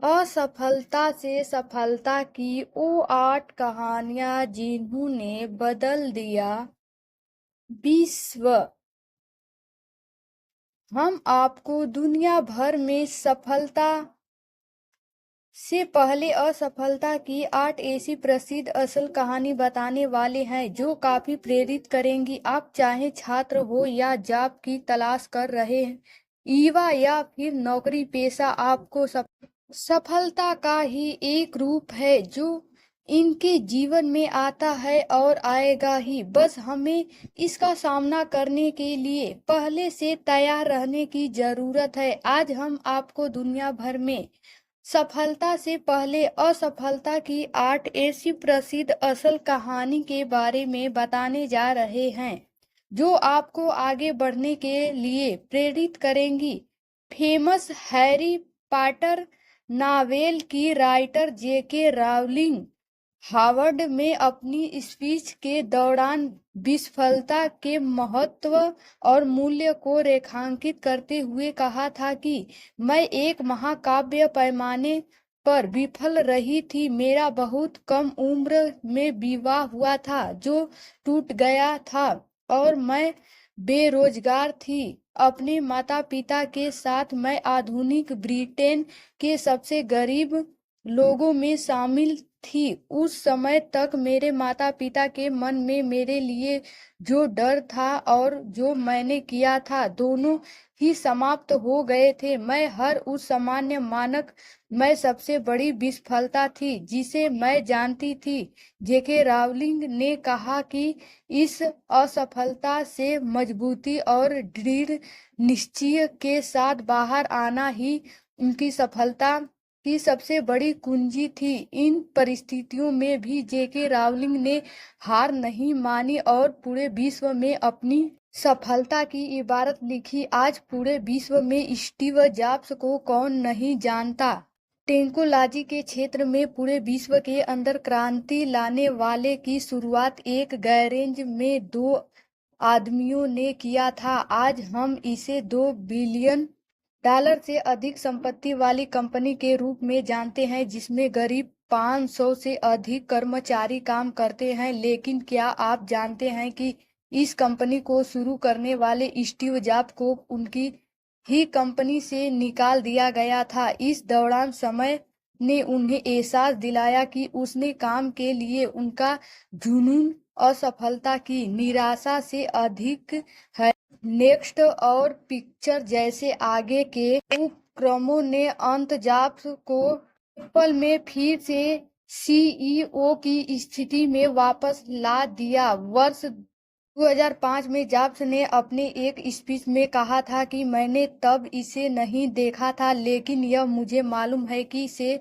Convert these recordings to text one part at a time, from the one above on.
असफलता से सफलता की वो 8 कहानियां जिन्होंने बदल दिया विश्व। हम आपको दुनिया भर में सफलता से पहले असफलता की 8 ऐसी प्रसिद्ध असल कहानी बताने वाले हैं जो काफी प्रेरित करेंगी। आप चाहे छात्र हो या जॉब की तलाश कर रहे हैं, युवा या फिर नौकरी पेशा, आपको सफलता का ही एक रूप है जो इनके जीवन में आता है और आएगा ही। बस हमें इसका सामना करने के लिए पहले से तैयार रहने की जरूरत है। आज हम आपको दुनिया भर में सफलता से पहले असफलता की 8 ऐसी प्रसिद्ध असल कहानी के बारे में बताने जा रहे हैं जो आपको आगे बढ़ने के लिए प्रेरित करेंगी। फेमस हैरी पॉटर नावेल की राइटर जेके राउलिंग हार्वर्ड में अपनी स्पीच के दौरान विफलता के महत्व और मूल्य को रेखांकित करते हुए कहा था कि मैं एक महाकाव्य पैमाने पर विफल रही थी। मेरा बहुत कम उम्र में विवाह हुआ था जो टूट गया था और मैं बेरोजगार थी। अपने माता पिता के साथ मैं आधुनिक ब्रिटेन के सबसे गरीब लोगों में शामिल थी। उस समय तक मेरे माता पिता के मन में मेरे लिए जो डर था और जो मैंने किया था दोनों ही समाप्त हो गए थे। मैं हर उस सामान्य मानक मैं सबसे बड़ी विफलता थी जिसे मैं जानती थी। जेके रावलिंग ने कहा कि इस असफलता से मजबूती और दृढ़ निश्चय के साथ बाहर आना ही उनकी सफलता की सबसे बड़ी कुंजी थी। इन परिस्थितियों में भी जेके रावलिंग ने हार नहीं मानी और पूरे विश्व में अपनी सफलता की इबारत लिखी। आज पूरे विश्व में स्टीव जॉब्स को कौन नहीं जानता। टेक्नोलॉजी के क्षेत्र में पूरे विश्व के अंदर क्रांति लाने वाले की शुरुआत एक गैरेज में 2 आदमियों ने किया था। आज हम इसे $2 बिलियन से अधिक संपत्ति वाली कंपनी के रूप में जानते हैं जिसमें करीब 500 से अधिक कर्मचारी काम करते हैं। लेकिन क्या आप जानते हैं कि इस कंपनी को शुरू करने वाले स्टीव जॉब्स को उनकी ही कंपनी से निकाल दिया गया था। इस दौरान समय ने उन्हें एहसास दिलाया कि उसने काम के लिए उनका जुनून असफलता की निराशा से अधिक है। नेक्स्ट और पिक्चर जैसे आगे के उपक्रमों ने अंत जॉब्स को एप्पल में फिर से सीईओ की स्थिति में वापस ला दिया। वर्ष 2005 में जॉब्स ने अपने एक स्पीच में कहा था कि मैंने तब इसे नहीं देखा था लेकिन यह मुझे मालूम है कि इसे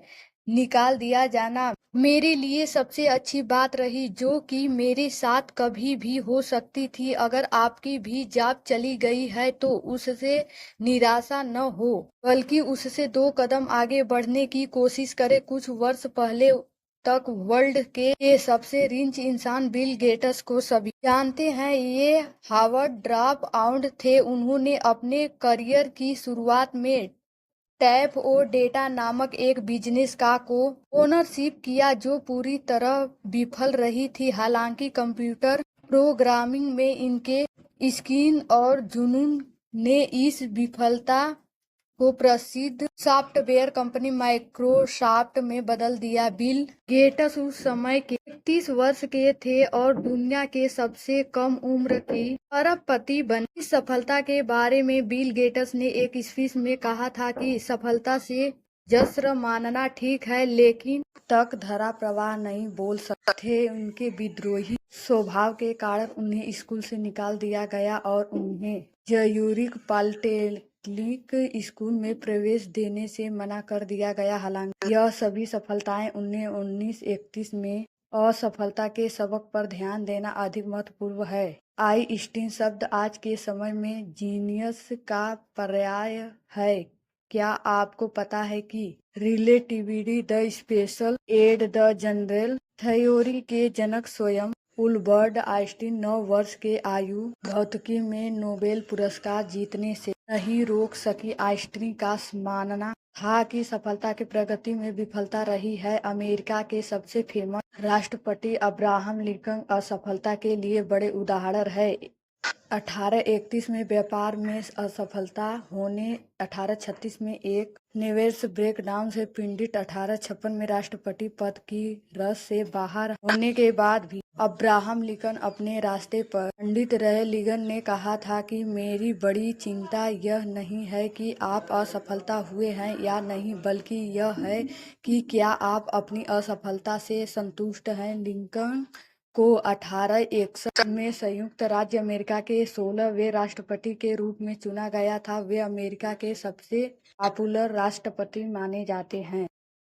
निकाल दिया जाना मेरे लिए सबसे अच्छी बात रही जो कि मेरे साथ कभी भी हो सकती थी। अगर आपकी भी जॉब चली गई है तो उससे निराशा न हो बल्कि उससे 2 कदम आगे बढ़ने की कोशिश करें। कुछ वर्ष पहले तक वर्ल्ड के सबसे रिच इंसान बिल गेट्स को सभी जानते हैं। ये हार्वर्ड ड्रॉप आउट थे। उन्होंने अपने करियर की शुरुआत में टैप और डेटा नामक एक बिजनेस का को ओनरशिप किया जो पूरी तरह विफल रही थी। हालांकि कंप्यूटर प्रोग्रामिंग में इनके स्किल और जुनून ने इस विफलता को प्रसिद्ध सॉफ्टवेयर कंपनी माइक्रोसॉफ्ट में बदल दिया। बिल गेट्स उस समय के 31 वर्ष के थे और दुनिया के सबसे कम उम्र की अरबपति बने। इस सफलता के बारे में बिल गेट्स ने एक स्पीच में कहा था कि सफलता से जश्न मानना ठीक है लेकिन तक धरा प्रवाह नहीं बोल सकते। उनके विद्रोही स्वभाव के कारण उन्हें स्कूल से निकाल दिया गया और उन्हें ज्यूरिख पॉलिटेक्निक स्कूल में प्रवेश देने से मना कर दिया गया। हालांकि यह सभी सफलताएं उन्हें 1931 में असफलता के सबक पर ध्यान देना अधिक महत्वपूर्ण है। आइंस्टीन शब्द आज के समय में जीनियस का पर्याय है। क्या आपको पता है कि relativity the special and the general theory के जनक स्वयं अल्बर्ट आइंस्टीन 9 वर्ष के आयु भौतिकी में नोबेल पुरस्कार जीतने से नहीं रोक सकी। आइंस्टीन का मानना था कि सफलता की प्रगति में विफलता रही है। अमेरिका के सबसे फेमस राष्ट्रपति अब्राहम लिंकन असफलता के लिए बड़े उदाहरण है। 1831 में व्यापार में असफलता होने, 1836 में एक निवेश ब्रेकडाउन से पीड़ित, 1856 में राष्ट्रपति पद की रस से बाहर होने के बाद भी अब्राहम लिंकन अपने रास्ते पर पंडित रहे। लिंकन ने कहा था कि मेरी बड़ी चिंता यह नहीं है कि आप असफलता हुए हैं या नहीं, बल्कि यह है कि क्या आप अपनी असफलता से संतुष्ट हैं। लिंकन को 1861 में संयुक्त राज्य अमेरिका के 16वें राष्ट्रपति के रूप में चुना गया था। वे अमेरिका के सबसे पॉपुलर राष्ट्रपति माने जाते हैं।